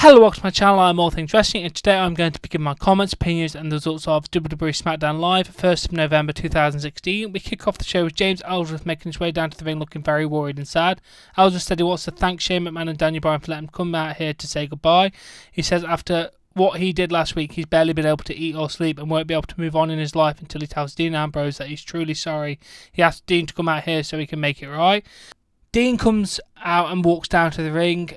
Hello, welcome to my channel. I'm All Things Wrestling, and today I'm going to be giving my comments, opinions, and the results of WWE SmackDown Live, 1st of November 2016. We kick off the show with James Ellsworth making his way down to the ring looking very worried and sad. Ellsworth said he wants to thank Shane McMahon and Daniel Bryan for letting him come out here to say goodbye. He says after what he did last week, he's barely been able to eat or sleep and won't be able to move on in his life until he tells Dean Ambrose that he's truly sorry. He asked Dean to come out here so he can make it right. Dean comes out and walks down to the ring.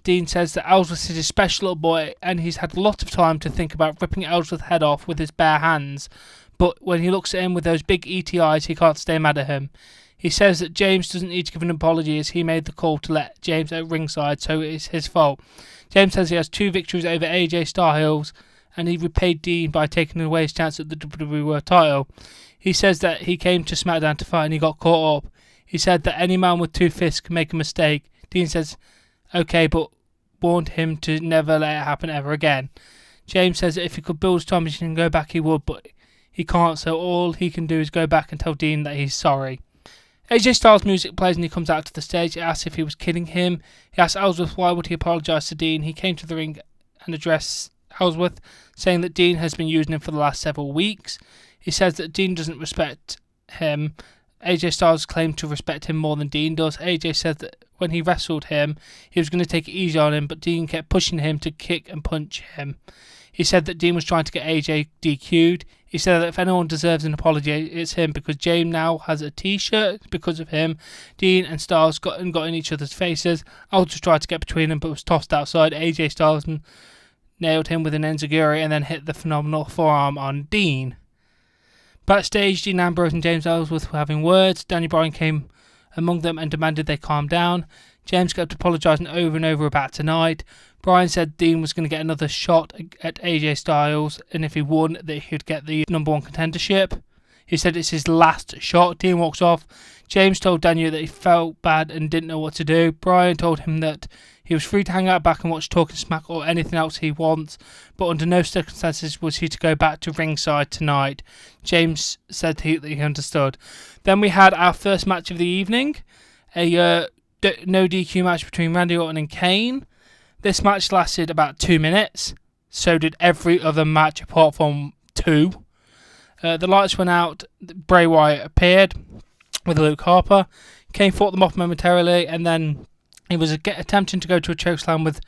Dean says that Ellsworth is a special little boy and he's had a lot of time to think about ripping Ellsworth's head off with his bare hands, but when he looks at him with those big ET eyes, he can't stay mad at him. He says that James doesn't need to give an apology as he made the call to let James at ringside, so it's his fault. James says he has 2 victories over AJ Styles and he repaid Dean by taking away his chance at the WWE World title. He says that he came to SmackDown to fight and he got caught up. He said that any man with 2 fists can make a mistake. Dean says, okay, but warned him to never let it happen ever again. James says that if he could build his time machine and go back, he would, but he can't, so all he can do is go back and tell Dean that he's sorry. AJ Styles' music plays and he comes out to the stage. He asks if he was kidding him. He asks Ellsworth why would he apologise to Dean. He came to the ring and addressed Ellsworth, saying that Dean has been using him for the last several weeks. He says that Dean doesn't respect him. AJ Styles claimed to respect him more than Dean does. AJ said that when he wrestled him, he was going to take it easy on him, but Dean kept pushing him to kick and punch him. He said that Dean was trying to get AJ DQ'd. He said that if anyone deserves an apology, it's him, because James now has a t-shirt because of him. Dean and Styles got in each other's faces. Aldous tried to get between them, but was tossed outside. AJ Styles nailed him with an enziguri and then hit the phenomenal forearm on Dean. Backstage, Dean Ambrose and James Ellsworth were having words. Daniel Bryan came among them and demanded they calm down. James kept apologising over and over about tonight. Bryan said Dean was going to get another shot at AJ Styles, and if he won, that he'd get the #1 contendership. He said it's his last shot. Dean walks off. James told Daniel that he felt bad and didn't know what to do. Bryan told him that he was free to hang out back and watch Talking Smack or anything else he wants, but under no circumstances was he to go back to ringside tonight. James said that he understood. Then we had our first match of the evening, a no DQ match between Randy Orton and Kane. This match lasted about 2 minutes. So did every other match apart from 2. The lights went out. Bray Wyatt appeared with Luke Harper. Kane fought them off momentarily, and then he was attempting to go to a chokeslam with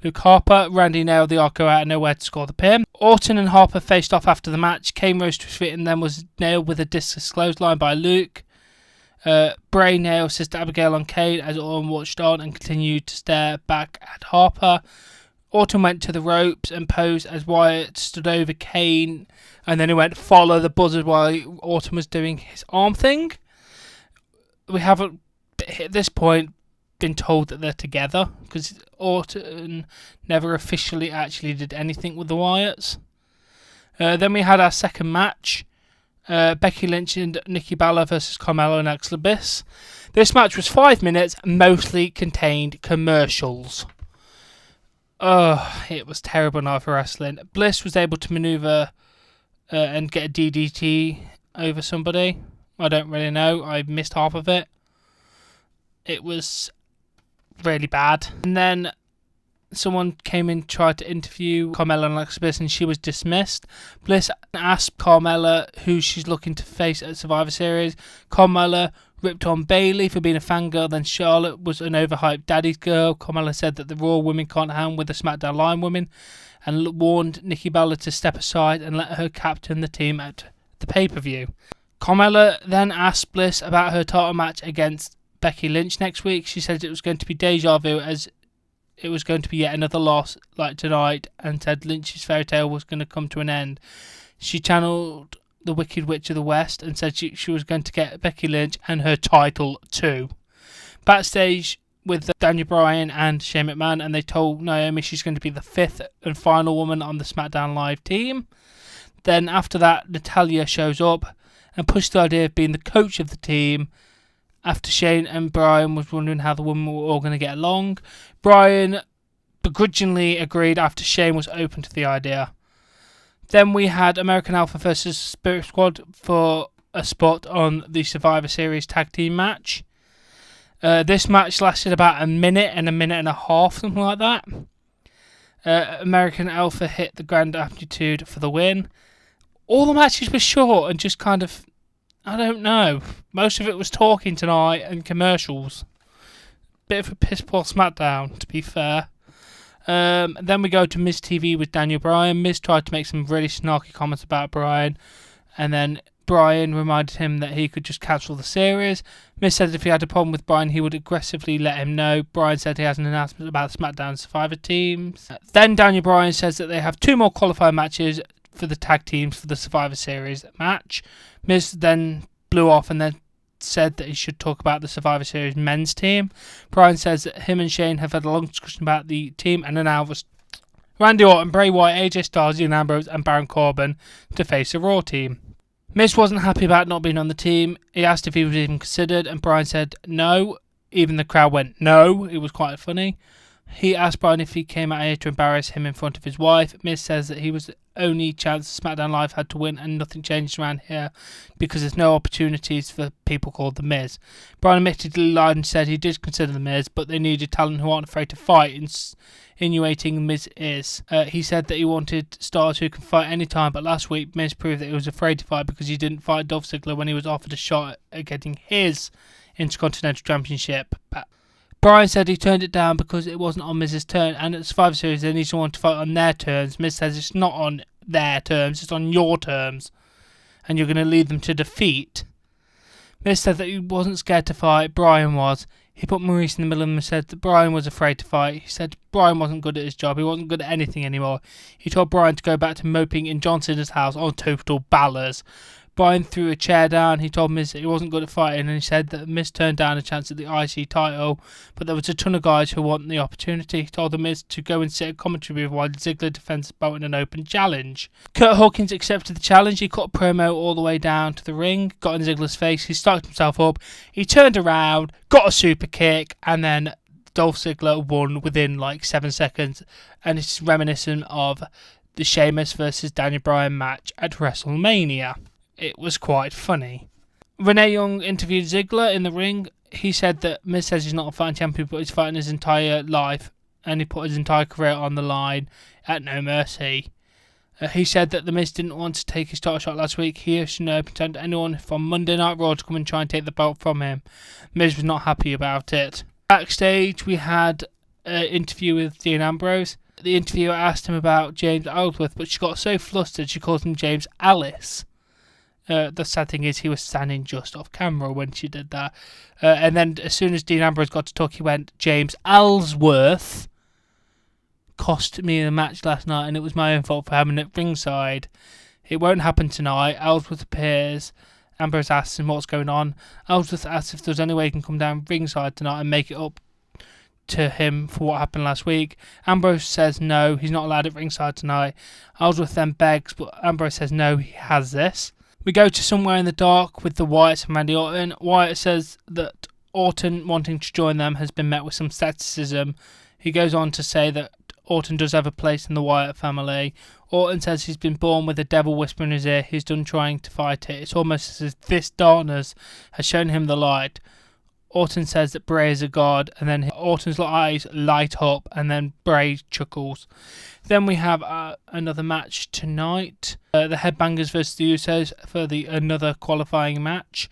Luke Harper. Randy nailed the RKO out of nowhere to score the pin. Orton and Harper faced off after the match. Kane rose to his feet and then was nailed with a discus clothesline by Luke. Bray nailed Sister Abigail on Kane as Orton watched on and continued to stare back at Harper. Orton went to the ropes and posed as Wyatt stood over Kane, and then he went follow the buzzard while Orton was doing his arm thing. We haven't at this point been told that they're together, because Orton never officially actually did anything with the Wyatts. Then we had our second match, Becky Lynch and Nikki Bella versus Carmella and Alexa Bliss. This match was 5 minutes, mostly contained commercials. It was terrible night for wrestling. Bliss was able to maneuver and get a DDT over somebody. I don't really know. I missed half of it. It was really bad. And then someone came in, tried to interview Carmella and Alexa Bliss, and she was dismissed. Bliss asked Carmella who she's looking to face at Survivor Series. Carmella ripped on Bayley for being a fangirl, then Charlotte was an overhyped daddy's girl. Carmella said that the Raw women can't hang with the SmackDown Line women, and warned Nikki Bella to step aside and let her captain the team at the pay-per-view. Carmella then asked Bliss about her title match against Becky Lynch next week. She said it was going to be deja vu, as it was going to be yet another loss like tonight, and said Lynch's fairy tale was going to come to an end. She channeled the Wicked Witch of the West and said she was going to get Becky Lynch and her title too. Backstage with Daniel Bryan and Shane McMahon, and they told Naomi she's going to be the 5th and final woman on the SmackDown Live team. Then after that, Natalya shows up and pushed the idea of being the coach of the team, after Shane and Bryan was wondering how the women were all going to get along. Bryan begrudgingly agreed after Shane was open to the idea. Then we had American Alpha versus Spirit Squad for a spot on the Survivor Series tag team match. This match lasted about a minute and a half, something like that. American Alpha hit the Grand Amplitude for the win. All the matches were short and just kind of, I don't know. Most of it was talking tonight and commercials. Bit of a piss poor SmackDown, to be fair. Then we go to Miz TV with Daniel Bryan. Miz tried to make some really snarky comments about Bryan, and then Bryan reminded him that he could just cancel the series. Miz said if he had a problem with Bryan, he would aggressively let him know. Bryan said he has an announcement about the SmackDown Survivor teams. Then Daniel Bryan says that they have 2 more qualifying matches for the tag teams for the Survivor Series match. Miz then blew off and then said that he should talk about the Survivor Series men's team. Bryan says that him and Shane have had a long discussion about the team and announced Randy Orton, Bray Wyatt, AJ Styles, Dean Ambrose and Baron Corbin to face the Raw team. Miz wasn't happy about not being on the team. He asked if he was even considered and Bryan said no. Even the crowd went no. It was quite funny. He asked Bryan if he came out here to embarrass him in front of his wife. Miz says that he was the only chance SmackDown Live had to win and nothing changed around here because there's no opportunities for people called The Miz. Bryan admittedly lied and said he did consider The Miz, but they needed talent who aren't afraid to fight, insinuating Miz is. He said that he wanted stars who can fight anytime, but last week Miz proved that he was afraid to fight because he didn't fight Dolph Ziggler when he was offered a shot at getting his Intercontinental Championship back. Bryan said he turned it down because it wasn't on Miz's turn, and at the Survivor Series they need someone to fight on their terms. Miz says it's not on their terms, it's on your terms, and you're going to lead them to defeat. Miz said that he wasn't scared to fight, Bryan was. He put Maurice in the middle of him and said that Bryan was afraid to fight. He said Bryan wasn't good at his job, he wasn't good at anything anymore. He told Bryan to go back to moping in John Cena's house on Total Ballers. Bryan threw a chair down. He told Miz that he wasn't good at fighting, and he said that Miz turned down a chance at the IC title, but there was a ton of guys who want the opportunity. He told the Miz to go and sit at commentary booth while Ziggler defends the belt in an open challenge. Kurt Hawkins accepted the challenge. He cut a promo all the way down to the ring, got in Ziggler's face, he started himself up, he turned around, got a super kick, and then Dolph Ziggler won within like 7 seconds, and it's reminiscent of the Sheamus versus Daniel Bryan match at WrestleMania. It was quite funny. Renee Young interviewed Ziggler in the ring. He said that Miz says he's not a fighting champion, but he's fighting his entire life, and he put his entire career on the line at No Mercy. He said that the Miz didn't want to take his title shot last week. He should no pretend to anyone from Monday Night Raw to come and try and take the belt from him. Miz was not happy about it. Backstage, we had an interview with Dean Ambrose. The interviewer asked him about James Ellsworth, but she got so flustered she called him James Alice. The sad thing is he was standing just off camera when she did that. And then as soon as Dean Ambrose got to talk, he went, James Ellsworth. Cost me the match last night, and it was my own fault for having it ringside. It won't happen tonight. Ellsworth appears. Ambrose asks him what's going on. Ellsworth asks if there's any way he can come down ringside tonight and make it up to him for what happened last week. Ambrose says no, he's not allowed at ringside tonight. Ellsworth then begs, but Ambrose says no, he has this. We go to Somewhere in the Dark with the Wyatts and Randy Orton. Wyatt says that Orton wanting to join them has been met with some scepticism. He goes on to say that Orton does have a place in the Wyatt family. Orton says he's been born with a devil whisper in his ear. He's done trying to fight it. It's almost as if this darkness has shown him the light. Orton says that Bray is a god, and then Orton's eyes light up, and then Bray chuckles. Then we have another match tonight. The Headbangers versus the Usos for another qualifying match.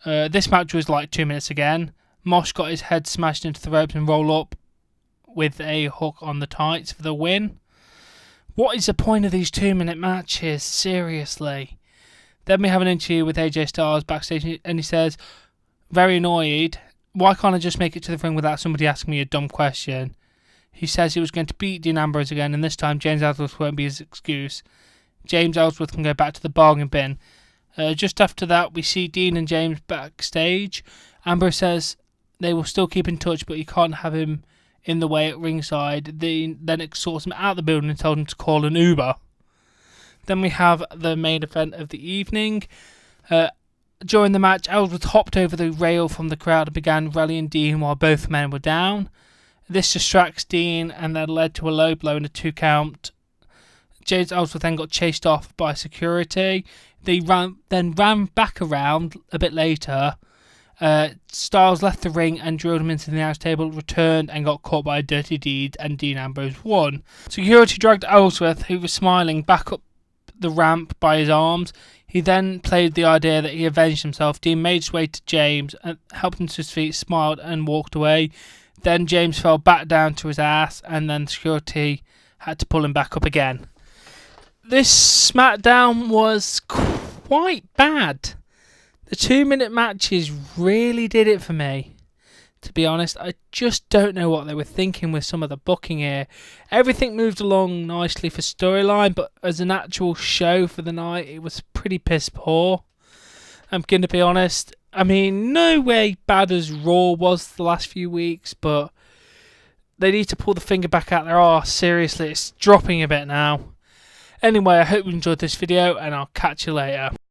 This match was like 2 minutes again. Mosh got his head smashed into the ropes and roll up with a hook on the tights for the win. What is the point of these 2-minute matches? Seriously. Then we have an interview with AJ Styles backstage, and he says, very annoyed, why can't I just make it to the ring without somebody asking me a dumb question? He says he was going to beat Dean Ambrose again, and this time James Ellsworth won't be his excuse. James Ellsworth can go back to the bargain bin. Just after that, we see Dean and James backstage. Ambrose says they will still keep in touch, but he can't have him in the way at ringside. Dean then escorts him out of the building and told him to call an Uber. Then we have the main event of the evening. During the match, Ellsworth hopped over the rail from the crowd and began rallying Dean while both men were down. This distracts Dean and then led to a low blow and a 2 count. James Ellsworth then got chased off by security. They ran back around a bit later, Styles left the ring and drilled him into the announce table, returned and got caught by a Dirty Deed, and Dean Ambrose won. Security dragged Ellsworth, who was smiling, back up the ramp by his arms. He then played the idea that he avenged himself. Dean made his way to James and helped him to his feet, smiled and walked away. Then James fell back down to his ass, and then security had to pull him back up again. This SmackDown was quite bad. The 2-minute matches really did it for me. To be honest, I just don't know what they were thinking with some of the booking here. Everything moved along nicely for storyline, but as an actual show for the night, it was pretty piss poor. I'm going to be honest. I mean, no way bad as Raw was the last few weeks, but they need to pull the finger back out their arse. Seriously, it's dropping a bit now. Anyway, I hope you enjoyed this video, and I'll catch you later.